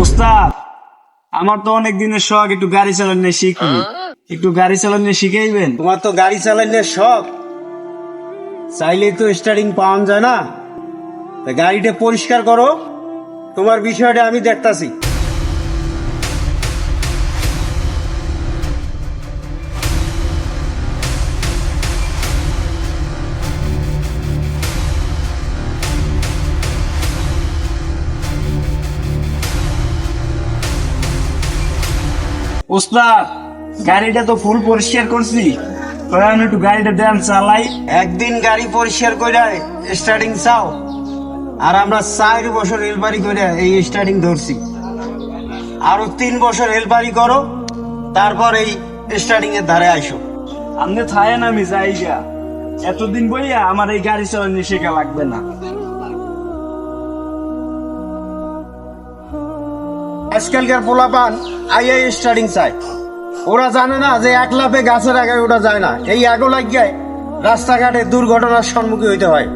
ওস্তাদ, আমার তো অনেক দিনের শখ একটু গাড়ি চালানো শিখি। একটু গাড়ি চালানো শিখাইবেন? তোমার তো গাড়ি চালানোর শখ, চাইলেই তো স্টার্টিং পাওয়া যায় না। তা গাড়িটা পরিষ্কার করো, তোমার বিষয়টা আমি দেখতাছি। ওস্তাদ, গাড়িটা তো ফুল পরিষ্কার করছি, এখন একটু গাড়িটা দেন চালাই। একদিন গাড়ি পরিষ্কার করে স্টার্টিং চাও, আর আমরা 4 বছর হেলপারি করে এই স্টার্টিং ধরছি। আরো 3 বছর হেলপারি করো, তারপর এই স্টার্টিং এর ধারে আইসো। আপনি থাকেন, আমি যাই গা। এতদিন বইয়া আমার এই গাড়ি চালানো শেখা লাগবে না। আজকালকার পোলাপান আইআই স্টার্টিং চায়। ওরা জানে না যে এক লাফে গাছের আগে ওটা যায় না, এই আগো লাগিয়ে রাস্তাঘাটে দুর্ঘটনার সম্মুখীন হইতে হয়।